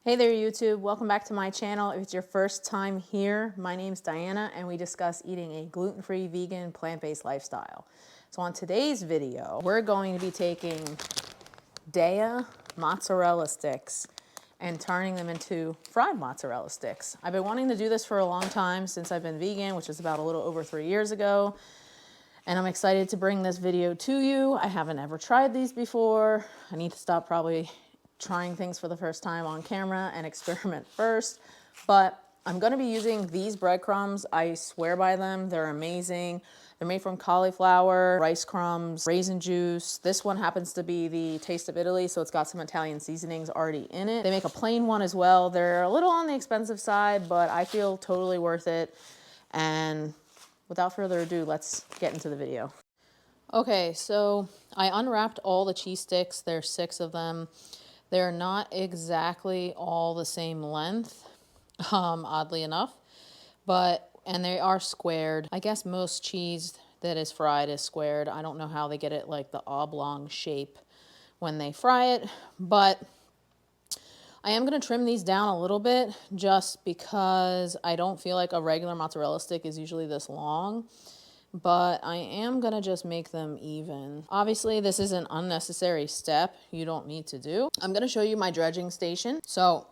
Hey there YouTube, welcome back to my channel. If it's your first time here, my name's Diana and we discuss eating a gluten-free, vegan, plant-based lifestyle. So on today's video, we're going to be taking Daiya mozzarella sticks and turning them into fried mozzarella sticks. I've been wanting to do this for a long time since I've been vegan, which is about a little over 3 years ago. And I'm excited to bring this video to you. I haven't ever tried these before. I need to stop probably trying things for the first time on camera and experiment first. But I'm gonna be using these breadcrumbs. I swear by them, they're amazing. They're made from cauliflower, rice crumbs, raisin juice. This one happens to be the Taste of Italy, so it's got some Italian seasonings already in it. They make a plain one as well. They're a little on the expensive side, but I feel totally worth it. And without further ado, let's get into the video. Okay, so I unwrapped all the cheese sticks. There's 6 of them. They're not exactly all the same length, oddly enough, and they are squared. I guess most cheese that is fried is squared. I don't know how they get it like the oblong shape when they fry it, but I am going to trim these down a little bit just because I don't feel like a regular mozzarella stick is usually this long. But I am gonna just make them even. Obviously, this is an unnecessary step you don't need to do. I'm gonna show you my dredging station. So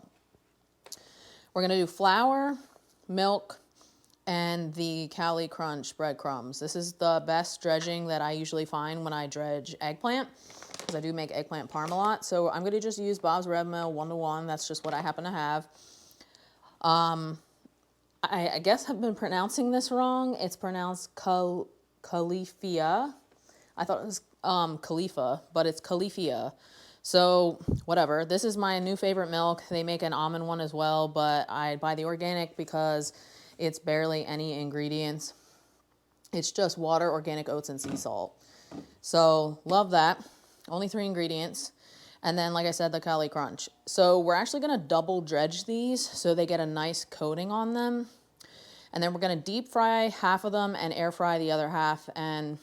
we're gonna do flour, milk, and the Cali Crunch breadcrumbs. This is the best dredging that I usually find when I dredge eggplant, because I do make eggplant parm a lot. So I'm gonna just use Bob's Red Mill 1-to-1. That's just what I happen to have. I guess I've been pronouncing this wrong. It's pronounced Califia. I thought it was Khalifa, but it's Califia. So whatever. This is my new favorite milk. They make an almond one as well, but I buy the organic because it's barely any ingredients. It's just water, organic oats, and sea salt. So love that. Only 3 ingredients. And then, like I said, the Cali Crunch. So we're actually going to double dredge these so they get a nice coating on them. And then we're going to deep fry half of them and air fry the other half and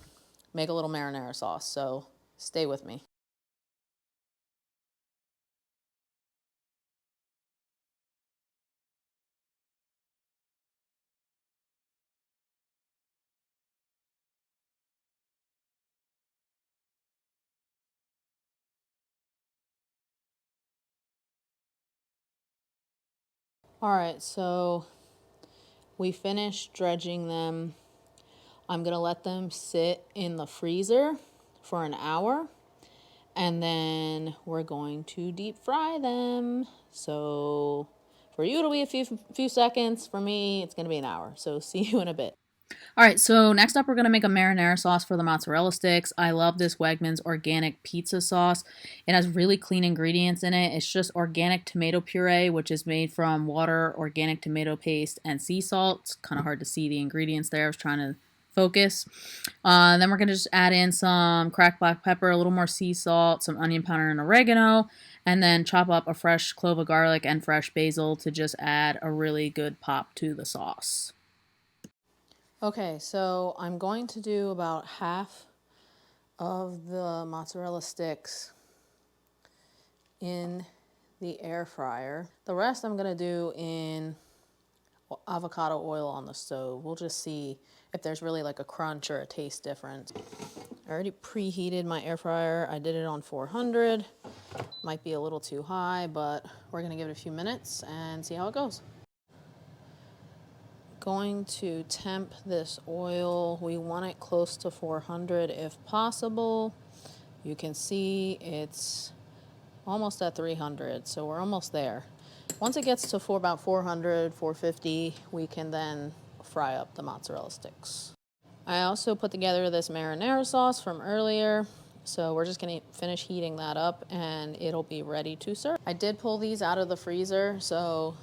make a little marinara sauce. So stay with me. All right, so we finished dredging them. I'm going to let them sit in the freezer for an hour. And then we're going to deep fry them. So for you, it'll be a few seconds. For me, it's going to be an hour. So see you in a bit. All right, so next up, we're going to make a marinara sauce for the mozzarella sticks. I love this Wegmans organic pizza sauce. It has really clean ingredients in it. It's just organic tomato puree, which is made from water, organic tomato paste, and sea salt. It's kind of hard to see the ingredients there. I was trying to focus. Then we're going to just add in some cracked black pepper, a little more sea salt, some onion powder and oregano, and then chop up a fresh clove of garlic and fresh basil to just add a really good pop to the sauce. Okay, so I'm going to do about half of the mozzarella sticks in the air fryer. The rest I'm going to do in avocado oil on the stove. We'll just see if there's really like a crunch or a taste difference. I already preheated my air fryer. I did it on 400. Might be a little too high, but we're going to give it a few minutes and see how it goes. Going to temp this oil. We want it close to 400 if possible. You can see it's almost at 300, so we're almost there. Once it gets to about 400, 450, we can then fry up the mozzarella sticks. I also put together this marinara sauce from earlier, so we're just gonna finish heating that up and it'll be ready to serve. I did pull these out of the freezer, so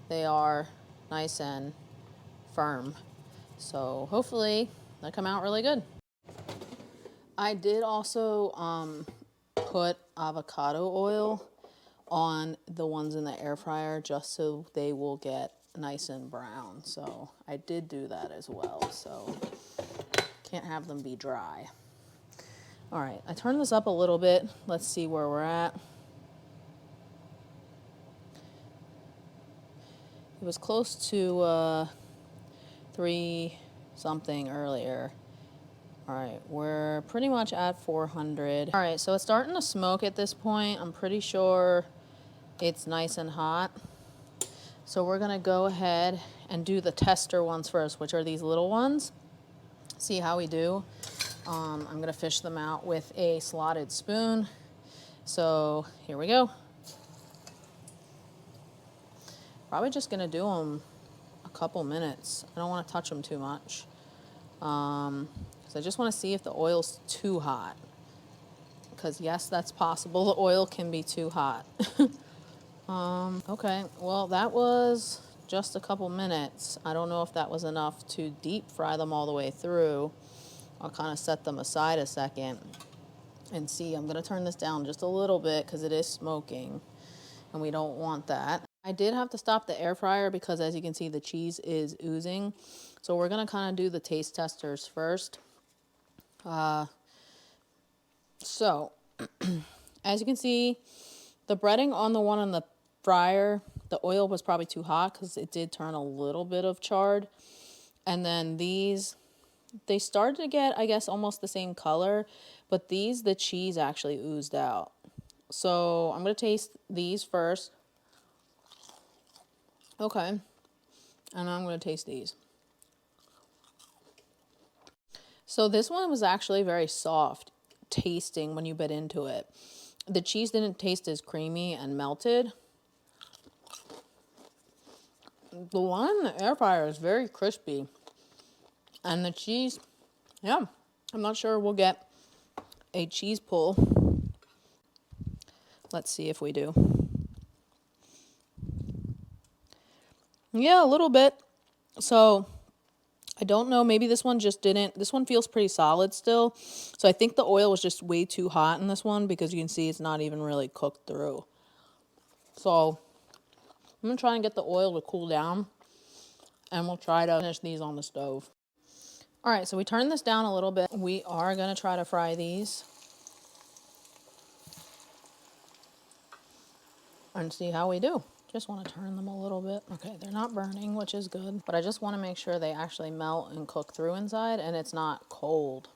they are nice and firm. So hopefully they come out really good. I did also put avocado oil on the ones in the air fryer just so they will get nice and brown. So I did do that as well. So can't have them be dry. All right, I turned this up a little bit. Let's see where we're at. was close to 3 something earlier. All right, we're pretty much at 400. All right, so it's starting to smoke at this point. I'm pretty sure it's nice and hot. So we're gonna go ahead and do the tester ones first, which are these little ones. See how we do. I'm gonna fish them out with a slotted spoon. So here we go. Probably just gonna do them a couple minutes. I don't wanna touch them too much. So I just wanna see if the oil's too hot. Because yes, that's possible. The oil can be too hot. Okay, well that was just a couple minutes. I don't know if that was enough to deep fry them all the way through. I'll kind of set them aside a second and see. I'm gonna turn this down just a little bit because it is smoking and we don't want that. I did have to stop the air fryer because as you can see the cheese is oozing. So we're gonna kind of do the taste testers first. So as you can see, the breading on the one on the fryer, the oil was probably too hot because it did turn a little bit of chard. And then these, they started to get, I guess, almost the same color, but these, the cheese actually oozed out. So I'm going to taste these first. Okay. And I'm going to taste these. So this one was actually very soft tasting when you bit into it. The cheese didn't taste as creamy and melted. The one in the air fryer is very crispy. And the cheese, yeah, I'm not sure we'll get a cheese pull. Let's see if we do. Yeah, a little bit. So I don't know, maybe this one just didn't, this one feels pretty solid still. So I think the oil was just way too hot in this one because you can see it's not even really cooked through. So I'm gonna try and get the oil to cool down and we'll try to finish these on the stove. All right, so we turned this down a little bit. We are gonna try to fry these and see how we do. Just want to turn them a little bit. Okay, they're not burning, which is good, but I just want to make sure they actually melt and cook through inside and it's not cold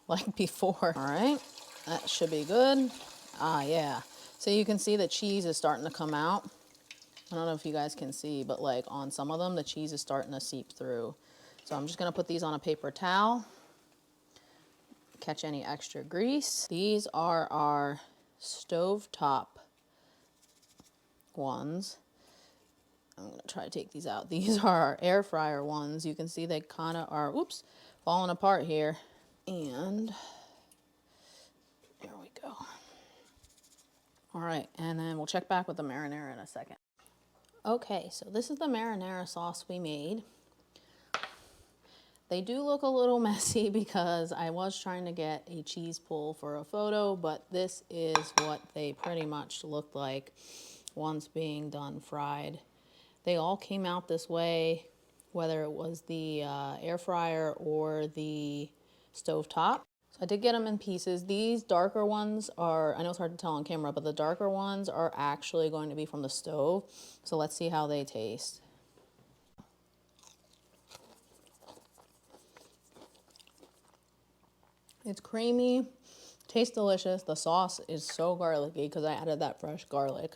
like before. All right, that should be good. Ah, yeah. So you can see the cheese is starting to come out. I don't know if you guys can see, but like on some of them, the cheese is starting to seep through. So I'm just gonna put these on a paper towel, catch any extra grease. These are our stovetop ones. I'm gonna try to take these out. These are our air fryer ones. You can see they kind of are, oops, falling apart here. And there we go. All right, and then we'll check back with the marinara in a second. Okay, so this is the marinara sauce we made. They do look a little messy because I was trying to get a cheese pull for a photo, but this is what they pretty much looked like once being done fried. They all came out this way, whether it was the air fryer or the stovetop. So I did get them in pieces. These darker ones are, I know it's hard to tell on camera, but the darker ones are actually going to be from the stove. So let's see how they taste. It's creamy, tastes delicious. The sauce is so garlicky because I added that fresh garlic.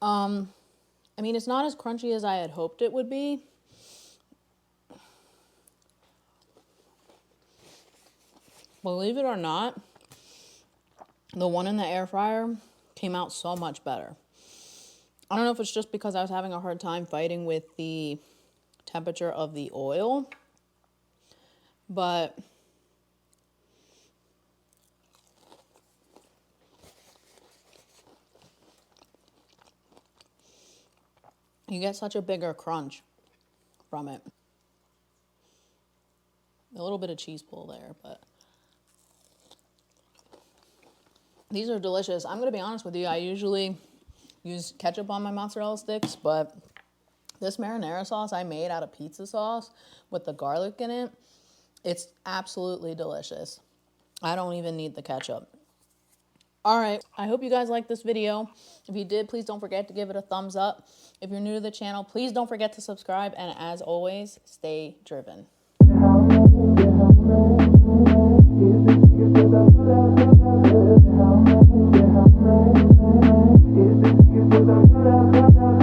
I mean, it's not as crunchy as I had hoped it would be. Believe it or not, the one in the air fryer came out so much better. I don't know if it's just because I was having a hard time fighting with the temperature of the oil, but you get such a bigger crunch from it. A little bit of cheese pull there, but these are delicious. I'm gonna be honest with you, I usually use ketchup on my mozzarella sticks, but this marinara sauce I made out of pizza sauce with the garlic in it, it's absolutely delicious. I don't even need the ketchup. All right, I hope you guys liked this video. If you did, please don't forget to give it a thumbs up. If you're new to the channel, please don't forget to subscribe. And as always, stay driven.